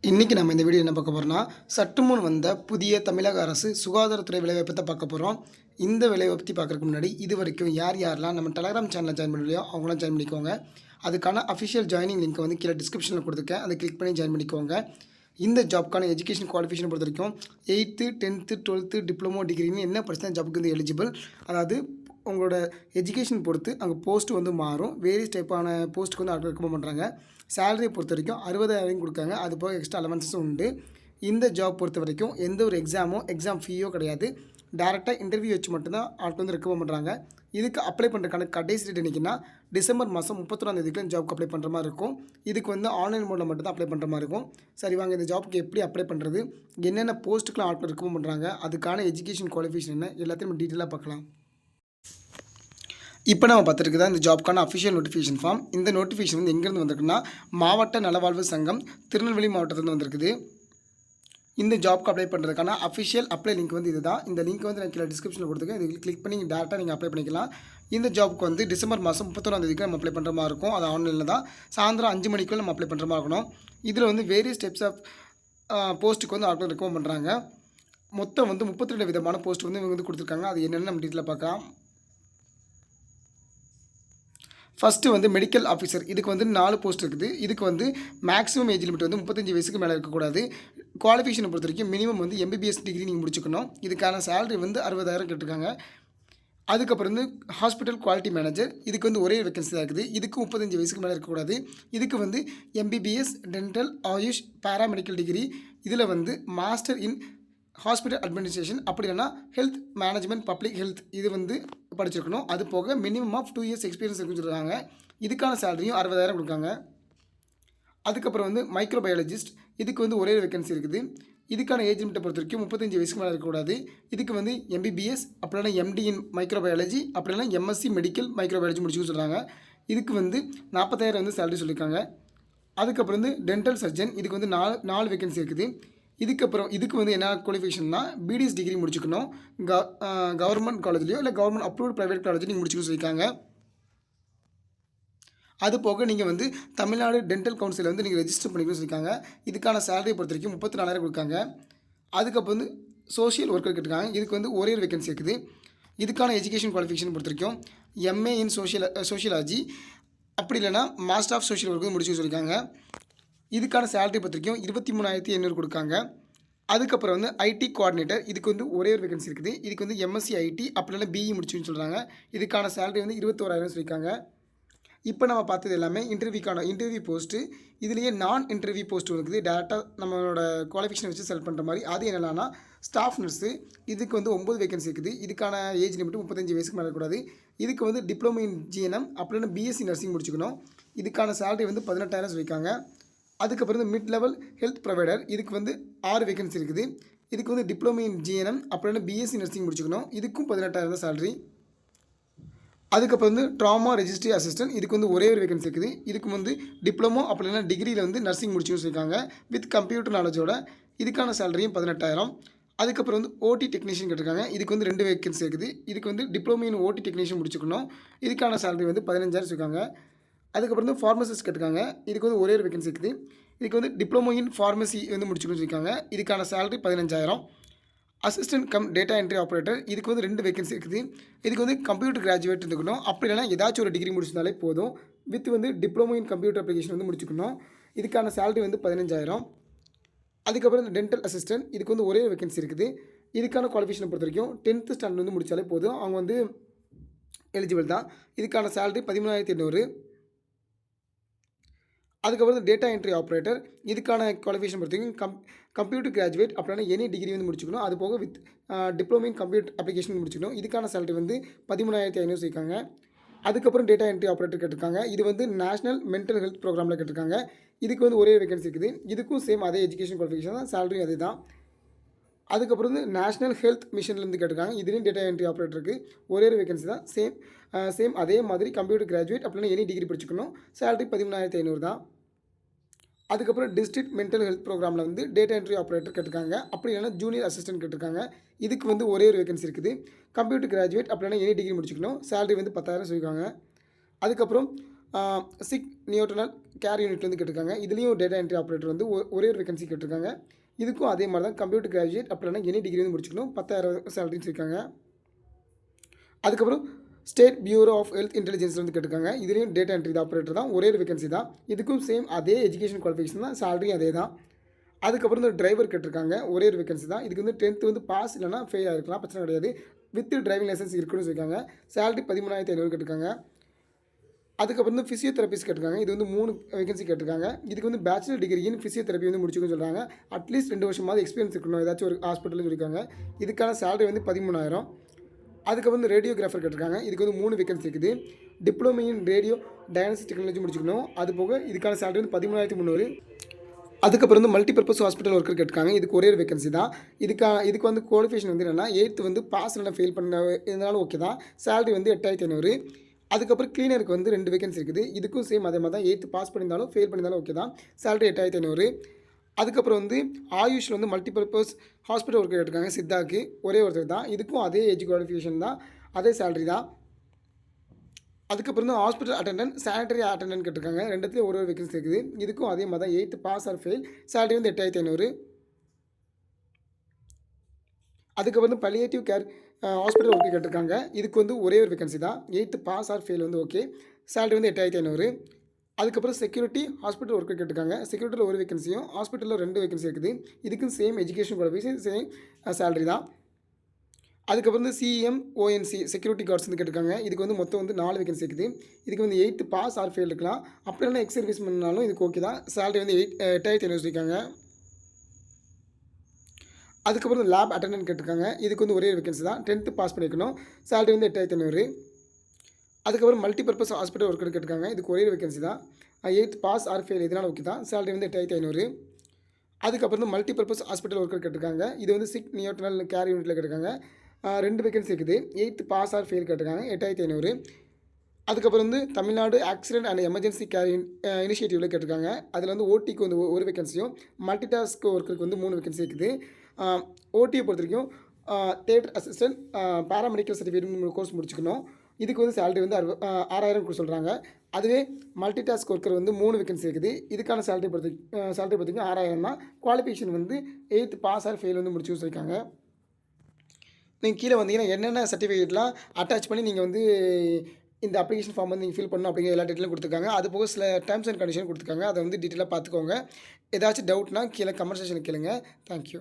இன்றைக்கி நம்ம இந்த வீடியோ என்ன பார்க்க போகிறோம்னா, சற்று முன் வந்த புதிய தமிழக அரசு சுகாதாரத்துறை வேலைவாய்ப்பை தான் பார்க்க போகிறோம். இந்த வேலைவாய்ப்பை பற்றி பார்க்குறதுக்கு முன்னாடி இது வரைக்கும் யாரெல்லாம் நம்ம டெலகிராம் சேனலில் ஜாயின் பண்ணலையோ அவங்களாம் ஜாயின் பண்ணிக்கோங்க. அதுக்கான அஃபிஷியல் ஜாயினிங் லிங்க் வந்து கீழே டிஸ்கிரிப்ஷனில் கொடுத்துருக்கேன். அதை கிளிக் பண்ணி ஜாயின் பண்ணிக்கோங்க. இந்த ஜாப்க்கான எஜுகேஷன் குவாலிஃபிகேஷன் பொறுத்த வரைக்கும் 8th 10th 12th டிப்ளமோ டிகிரின்னு என்ன படிச்சா ஜாப்புக்கு வந்து எலிஜிபிள். அதாவது உங்களோட எஜுகேஷன் பொறுத்து அங்கே போஸ்ட்டு வந்து மாறும். வேரியஸ் டைப்பான போஸ்ட்டுக்கு வந்து ஆட்கள் ரெக்கமெண்ட் பண்ணுறாங்க. சேலரியை பொறுத்த வரைக்கும் 60,000 கொடுக்காங்க. அது போக எக்ஸ்ட்ரா அலவன்ஸஸும் உண்டு. இந்த ஜாப் பொறுத்த வரைக்கும் எந்த ஒரு எக்ஸாம் ஃபீயோ கிடையாது. டேரெக்டாக இன்டர்வியூ வச்சு மட்டும்தான் ஆட்கள் வந்து ரெக்கமெண்ட் பண்ணுறாங்க. இதுக்கு அப்ளை பண்ணுறதுக்கான கடைசி டேட் என்றைக்குன்னா டிசம்பர் மாதம் 31 ஜாப்க்கு அப்ளை பண்ணுற மாதிரி இருக்கும். இதுக்கு வந்து ஆன்லைன் மோடில் மட்டும் தான் அப்ளை பண்ணுற மாதிரி இருக்கும். சரி வாங்க, இந்த ஜாப்க்கு எப்படி அப்ளை பண்ணுறது, என்னென்ன போஸ்ட்டுக்கெலாம் ஆட்கள் ரெக்கமெண்ட் பண்ணுறாங்க, அதுக்கான எஜுகேஷன் குவாலிஃபிகேஷன் என்ன, எல்லாத்தையும் டீட்டெயிலாக பார்க்கலாம். இப்போ நம்ம பார்த்துருக்குதா இந்த ஜாப்க்கான அஃபிஷியல் நோட்டிஃபிகேஷன் ஃபார்ம். இந்த நோட்டிஃபிகேஷன் வந்து எங்கேருந்து வந்திருக்குன்னா, மாவட்ட நலவாழ்வு சங்கம் திருநெல்வேலி மாவட்டத்துலேருந்து வந்திருக்குது. இந்த ஜாப்க்கு அப்ளை பண்ணுறதுக்கான அஃபிஷியல் அப்ளை லிங்க் வந்து இதுதான். இந்த லிங்க் வந்து நான் கீழே டிஸ்கிரிப்ஷனில் கொடுத்துருக்கேன். இது கிளிக் பண்ணி டேரெக்டாக நீங்கள் அப்ளை பண்ணிக்கலாம். இந்த ஜாப்க்கு வந்து டிசம்பர் மாதம் 31 நம்ம அப்ளை பண்ணுற மாதிரி இருக்கும். அது ஆன்லைனில் தான். சாயந்தரம் 5 மணிக்குள்ளே நம்ம அப்ளை பண்ணுற மாதிரி இருக்கணும். இதில் வந்து வேரியஸ் டைப்ஸ் ஆஃப் போஸ்ட்டுக்கு வந்து ஆட்கள் ரெக்கமெண்ட் பண்ணுறாங்க. மொத்தம் வந்து 32 விதமான போஸ்ட் வந்து இவங்க வந்து கொடுத்துருக்காங்க. அது என்னென்னு நம்ம டீட்டெயிலாக பார்க்கலாம். ஃபஸ்ட்டு வந்து மெடிக்கல் ஆஃபீஸர். இதுக்கு வந்து 4 போஸ்ட் இருக்குது. இதுக்கு வந்து மேக்ஸிமம் ஏஜ் லிமிட் வந்து 35 வயசுக்கு மேலே இருக்கக்கூடாது. குவாலிஃபிகேஷனை பொறுத்த வரைக்கும் மினிமம் வந்து MBBS டிகிரி நீங்கள் முடிச்சுக்கணும். இதுக்கான சேலரி வந்து 60,000 கேட்டிருக்காங்க. அதுக்கப்புறம் வந்து ஹாஸ்பிட்டல் குவாலிட்டி மேனேஜர். இதுக்கு வந்து ஒரே வேகன்சி தான் இருக்குது. இதுக்கு 35 வயசுக்கு மேலே இருக்கக்கூடாது. இதுக்கு வந்து MBBS dental AYUSH paramedical degree. இதில் வந்து மாஸ்டர் இன் ஹாஸ்பிட்டல் அட்மினிஸ்ட்ரேஷன், அப்படி இல்லைனா ஹெல்த் மேனேஜ்மெண்ட் பப்ளிக் ஹெல்த் இது வந்து படிச்சிருக்கணும். அது போக மினிமம் ஆஃப் 2 இயர்ஸ் எக்ஸ்பீரியன்ஸ் இருக்குன்னு. இதுக்கான சேலரியும் 60,000 கொடுக்காங்க. அதுக்கப்புறம் வந்து மைக்ரோபயாலஜிஸ்ட். இதுக்கு வந்து ஒரே வேகன்சி இருக்குது. இதுக்கான ஏஜ் லிமிட்டை பொறுத்த வரைக்கும் 35 வயசுக்கு மேலே இருக்கக்கூடாது. இதுக்கு வந்து MBBS அப்படின்னா MD இன் மைக்ரோபயாலஜி, அப்படின்னா MSc மெடிக்கல் மைக்ரோபயாலஜி முடிச்சுன்னு சொல்கிறாங்க. இதுக்கு வந்து 40,000 வந்து சேலரி சொல்லியிருக்காங்க. அதுக்கப்புறம் வந்து டென்டல் சர்ஜன். இதுக்கு வந்து 4 வேகன்சி இருக்குது. இதுக்கு வந்து என்ன குவாலிஃபிகேஷன்னா BDS டிகிரி முடிச்சுக்கணும். கவர்மெண்ட் காலேஜ்லையோ இல்லை கவர்மெண்ட் அப்ரூவ்டு ப்ரைவேட் காலேஜ் நீங்கள் முடிச்சுக்கணும் சொல்லியிருக்காங்க. அது போக நீங்கள் வந்து தமிழ்நாடு டென்டல் கவுன்சிலில் வந்து நீங்கள் ரெஜிஸ்டர் பண்ணிக்கணும்னு சொல்லியிருக்காங்க. இதுக்கான சேலரியை பொறுத்த வரைக்கும் 34,000 கொடுக்காங்க. அதுக்கப்புறம் வந்து சோஷியல் ஒர்க்கர் கேட்டிருக்காங்க. இதுக்கு வந்து ஒரே வேகன்சி இருக்குது. இதுக்கான எஜுகேஷன் குவாலிஃபிகேஷன் பொறுத்த வரைக்கும் MA இன் சோஷியாலஜி, அப்படி இல்லைனா மாஸ்டர் ஆஃப் சோஷியல் ஒர்க்கு முடிச்சு சொல்லியிருக்காங்க. இதுக்கான சேலரி பொறுத்த வரைக்கும் 23,800 கொடுக்காங்க. அதுக்கப்புறம் வந்து IT கோஆர்டினேட்டர். இதுக்கு வந்து ஒரே ஒரு வேகன்சி இருக்குது. இதுக்கு வந்து MSc IT அப்படி இல்லைனா BE முடிச்சுன்னு சொல்கிறாங்க. இதுக்கான சேலரி வந்து 21,000 சொல்லியிருக்காங்க. இப்போ நம்ம பார்த்தது எல்லாமே இன்டர்வியூ போஸ்ட்டு. இதுலேயே நான் இன்டர்வியூ போஸ்ட் இருக்குது. டேரெக்டாக நம்மளோட குவாலிஃபிகேஷன் வச்சு செலக்ட் பண்ணுற மாதிரி. அது என்னென்னா ஸ்டாஃப் நர்ஸு. இதுக்கு வந்து 9 வேகன்சி இருக்குது. இதுக்கான ஏஜ் லிமிட்டு 35 வயசுக்கு மேலே இருக்கக்கூடாது. இதுக்கு வந்து டிப்ளமோ இன் GNM அப்படின்னா BSc நர்சிங் முடிச்சுக்கணும். இதுக்கான சேலரி வந்து 18,000 சொல்லியிருக்காங்க. அதுக்கப்புறம் வந்து மிட் லெவல் ஹெல்த் ப்ரொவைடர். இதுக்கு வந்து 6 வேகன்சி இருக்குது. இதுக்கு வந்து டிப்ளமோ இன் GNM அப்படின்னா BSc நர்சிங் முடிச்சுக்கணும். இதுக்கும் 18,000 தான் சேலரி. அதுக்கப்புறம் வந்து ட்ராமா ரெஜிஸ்ட்ரி அசிஸ்டன்ட். இதுக்கு வந்து ஒரே ஒரு வேகன்சி இருக்குது. இதுக்கு வந்து டிப்ளமோ அப்படின்னா டிகிரியில் வந்து நர்சிங் முடிச்சுன்னு சொல்லியிருக்காங்க வித் கம்ப்யூட்டர் நாலேஜோட. இதுக்கான சேலரியும் 18,000. அதுக்கப்புறம் வந்து OT டெக்னீஷியன் கேட்டிருக்காங்க. இதுக்கு வந்து 2 வேகன்சி இருக்குது. இதுக்கு வந்து டிப்ளமோ இன் OT டெக்னீஷியன் முடிச்சுக்கணும். இதுக்கான சேலரி வந்து 15,000 சொல்லியிருக்காங்க. அதுக்கப்புறம் வந்து ஃபார்மசிஸ்ட் கேட்டிருக்காங்க. இதுக்கு வந்து ஒரே ஒரு வேகன்சி இருக்குது. இதுக்கு வந்து டிப்ளமோ இன் ஃபார்மசி வந்து முடிச்சுக்கணும்னு சொல்லியிருக்காங்க. இதுக்கான salary 15,000. Assistant come data entry operator. இதுக்கு வந்து 2 வேகன்சி இருக்குது. இதுக்கு வந்து கம்ப்யூட்டர் கிராஜுவேட் இருந்துக்கணும். அப்படி இல்லைனா ஏதாச்சும் ஒரு டிகிரி முடிச்சிருந்தாலே போதும். வித் வந்து டிப்ளமோ இன் கம்ப்யூட்டர் அப்ளிகேஷன் வந்து முடிச்சுக்கணும். இதுக்கான சேலரி வந்து 15,000. அதுக்கப்புறம் இந்த டென்டல் அசிஸ்டன்ட். இதுக்கு வந்து ஒரே வேகன்சி இருக்குது. இதுக்கான குவாலிஃபிகேஷனை பொறுத்த வரைக்கும் 10th ஸ்டாண்டர்ட் வந்து முடித்தாலே போதும். அவங்க வந்து எலிஜிபிள் தான். இதுக்கான சேலரி 13,800. அதுக்கப்புறம் டேட்டா என்ட்ரி ஆப்ரேட்டர். இதுக்கான குவாலிஃபிகேஷன் பொறுத்த வரைக்கும் கம்ப்யூட்டர் கிராஜுவேட் அப்படின்னா எனி டிகிரி வந்து முடிச்சுக்கணும். அது போக with diploma in computer application முடிச்சுக்கணும். இதுக்கான சேலரி வந்து 13,500 சொல்லியிருக்காங்க. அதுக்கப்புறம் டேட்டா என்ட்ரி ஆப்ரேட்டர் கேட்டிருக்காங்க. இது வந்து நேஷனல் மென்டல் ஹெல்த் ப்ரோக்ராமில் கேட்டிருக்காங்க. இதுக்கு வந்து ஒரே வேகன்சி இருக்குது. இதுக்கும் சேம் அதே எஜுகேஷன் குவாலிஃபிகேஷன் தான், சேலரி அதே தான். அதுக்கப்புறம் வந்து நேஷனல் ஹெல்த் மிஷன்லேருந்து கேட்டிருக்காங்க. இதுலேயும் டேட்டா என்ட்ரி ஆப்ரேட்டருக்கு ஒரே ஒரு வேகன்சி தான். சேம் அதே மாதிரி கம்ப்யூட்டர் கிராஜுவேட் அப்படின்னா எனி டிகிரி படிச்சுக்கணும். சேலரி 13,500 தான். அதுக்கப்புறம் டிஸ்ட்ரிக்ட் மென்டல் ஹெல்த் ப்ரோக்ராமில் வந்து டேட்டா என்ட்ரி ஆப்ரேட்டர் கேட்டிருக்காங்க. அப்படி இல்லைனா ஜூனியர் அசிஸ்டன்ட் கேட்டிருக்காங்க. இதுக்கு வந்து ஒரே ஒரு வேகன்சி இருக்குது. கம்ப்யூட்டர் கிராஜுவேட் அப்படின்னா எனி டிகிரி முடிச்சுக்கணும். சேலரி வந்து 10,000 சொல்லியிருக்காங்க. அதுக்கப்புறம் சிக் நியூட்ரனல் கேர் யூனிட்லேருந்து கேட்டிருக்காங்க. இதுலேயும் டேட்டா என்ட்ரி ஆப்ரேட்டர் வந்து ஒரே ஒரு வேகன்சி கேட்டிருக்காங்க. இதுக்கும் அதே மாதிரி தான் கம்ப்யூட்டர் கிராஜுவேட் அப்படி இல்லைனா எனி டிகிரி வந்து முடிச்சுக்கணும். 10,000 சேலரின்னு இருக்காங்க. அதுக்கப்புறம் ஸ்டேட் பியூரோ ஆஃப் ஹெல்த் இன்டெலிஜென்ஸ்லேருந்து கேட்டிருக்காங்க. இதுலேயும் டேட்டா என்ட்ரி ஆப்ரேட்டர் தான், ஒரே ஒரு வேகன்சி தான். இதுக்கும் சேம் அதே எஜுகேஷன் குவாலிஃபிகேஷன் தான், சேலரியும் அதே தான். அதுக்கப்புறம் இந்த டிரைவர் கேட்டிருக்காங்க, ஒரே ஒரு வேகன்சி தான். இதுக்கு வந்து 10th வந்து பாஸ் இல்லைனா ஃபெயில் ஆகிருக்கலாம், பிரச்சனை கிடையாது. வித் டிரைவிங் லைசன்ஸ் இருக்குன்னு சொல்லியிருக்காங்க. சேலரி 13,500 கேட்டிருக்காங்க. அதுக்கப்புறம் வந்து ஃபிசியோதெரபிஸ்ட் கேட்டிருக்காங்க. இது வந்து 3 வேகன்சி கேட்டிருக்காங்க. இதுக்கு வந்து பேச்சுலர் டிகிரி இன் ஃபிசியோதெரபி வந்து முடிச்சுக்கணும்னு சொல்கிறாங்க. அட்லீஸ்ட் 2 வருஷமாவது எக்ஸ்பீரியன்ஸ் இருக்கணும் ஏதாச்சும் ஒரு ஹாஸ்பிட்டல்னு சொல்லியிருக்காங்க. இதுக்கான சேலரி வந்து 13,000. அதுக்கப்புறம் வந்து ரேடியோகிராஃபர் கேட்டிருக்காங்க. இதுக்கு வந்து 3 வேகன்சி இருக்குது. Diploma in radio diagnostic technology முடிச்சுக்கணும். அது போக இதுக்கான சேலரி வந்து 13,300. அதுக்கப்புறம் வந்து மல்டிபர்பஸ் ஹாஸ்பிட்டல் ஒர்க்கர் கேட்டிருக்காங்க. இதுக்கு ஒரே ஒரு வேகன்சி தான். இதுக்கு வந்து குவாலிஃபிகேஷன் வந்து என்னென்னா 8th வந்து பாஸ் இல்லைனா ஃபெயில் பண்ண இருந்தாலும் ஓகே தான். சேலரி வந்து 8,500. அதுக்கப்புறம் கிளீனருக்கு வந்து 2 வேகன்சி இருக்குது. இதுக்கும் சேம் அதே மாதிரி தான். 8th பாஸ் பண்ணியிருந்தாலும் ஃபெயில் பண்ணியிருந்தாலும் ஓகே தான். சேலரி 8,500. அதுக்கப்புறம் வந்து ஆயுஷில் வந்து மல்டிபர்பஸ் ஹாஸ்பிட்டல் ஒர்க்கர் கேட்டிருக்காங்க. சித்தாக்கு ஒரே ஒருத்தர் தான். இதுக்கும் அதே ஏஜ் குவாலிஃபிகேஷன் தான், அதே சேலரி தான். அதுக்கப்புறம் வந்து ஹாஸ்பிட்டல் அட்டெண்டன்ட், சானிட்டரி அட்டெண்டன்ட் கேட்டிருக்காங்க. ரெண்டுத்துலேயும் ஒரு வேகன்சி இருக்குது. இதுக்கும் அதே மாதிரி தான். 8th pass R fail, salary வந்து 8,500. அதுக்கப்புறம் வந்து பலியேட்டிவ் கேர் ஹாஸ்பிட்டல் ஒர்க்கு கேட்டிருக்காங்க. இதுக்கு வந்து ஒரே ஒரு வேகன்சி தான். 8th பாஸ் ஆர் ஃபெயில் வந்து ஓகே, சேலரி வந்து 8,500. அதுக்கப்புறம் செக்யூரிட்டி ஹாஸ்பிட்டல் ஒர்க்கு கேட்டிருக்காங்க. செக்யூரிட்டியில் ஒரு வேகன்சியும் ஹாஸ்பிட்டலில் 2 வேகன்சி இருக்குது. இதுக்கும் same education qualification, same salary தான். அதுக்கப்புறம் வந்து சிஎம்ஓஎன்சி செக்யூரிட்டி கார்ட்ஸ் வந்து கேட்டிருக்காங்க. இதுக்கு வந்து மொத்தம் வந்து 4 வேகன்சி இருக்குது. இதுக்கு வந்து 8th பாஸ் ஆர் ஃபெயில் இருக்கலாம். அப்படி இல்லைனா எக்ஸ் சர்வீஸ் பண்ணாலும் இதுக்கு ஓகே தான். சேலரி வந்து 8,500 இருக்காங்க. அதுக்கப்புறம் லேப் அட்டெண்டன்ட் கேட்டிருக்காங்க. இதுக்கு வந்து ஒரே வேகன்சி தான். 10th பாஸ் பண்ணிக்கணும். சேலரி வந்து 8,500. அதுக்கப்புறம் மல்டிபர்பஸ் ஹாஸ்பிட்டல் ஒர்க்கர் கேட்டிருக்காங்க. இதுக்கு ஒரே வேகன்சி தான். 8th பாஸ் ஆர் ஃபெயில் இதனால் ஓகே தான். சேலரி வந்து 8,500. அதுக்கப்புறம் வந்து மல்டிபர்பஸ் ஹாஸ்பிட்டல் ஒர்க்கர் கேட்டிருக்காங்க. இது வந்து சிக் நியூட்ரனல் கேர் யூனிட்டில் கேட்டிருக்காங்க. 2 வேகன்சி இருக்குது. 8th பாஸ் ஆர் ஃபெயில் கேட்டிருக்காங்க. 8,500. அதுக்கப்புறம் வந்து Tamil Nadu accident and emergency care இனிஷியேட்டிவில் கேட்டிருக்காங்க. அதில் வந்து ஓடிக்கு வந்து ஒரு வேகன்சியும் மல்டிடாஸ்க் ஒர்க்கருக்கு வந்து 3 வேகன்சி இருக்குது. ஓடியை பொறுத்த வரைக்கும் theatre assistant paramedical certificate course முடிச்சுக்கணும். இதுக்கு வந்து சேலரி வந்து 6,000 சொல்கிறாங்க. அதுவே மல்டிடாஸ்க் ஒர்க்கர் வந்து 3 வேகன்சி இருக்குது. இதுக்கான சேலரி பொறுத்திங்க 6,000 தான். குவாலிஃபிகேஷன் வந்து 8th பாஸ் ஆர் ஃபெயில் வந்து முடிச்சு வச்சுருக்காங்க. நீங்கள் கீழே வந்தீங்கன்னா என்னென்ன சர்டிஃபிகேட்லாம் அட்டாச் பண்ணி நீங்கள் வந்து இந்த அப்ளிகேஷன் ஃபார்ம் வந்து நீங்கள் ஃபில் பண்ணணும் அப்படிங்கிற எல்லா டீட்டெயிலும் கொடுத்துருக்காங்க. அது போக சில டேர்ம்ஸ் அண்ட் கண்டிஷன் கொடுத்துருக்காங்க. அதை வந்து டீட்டெயிலாக பார்த்துக்கோங்க. ஏதாச்சும் டவுட்னா கீழே கமெண்ட் செக்ஷனில் கேளுங்க. தேங்க்யூ.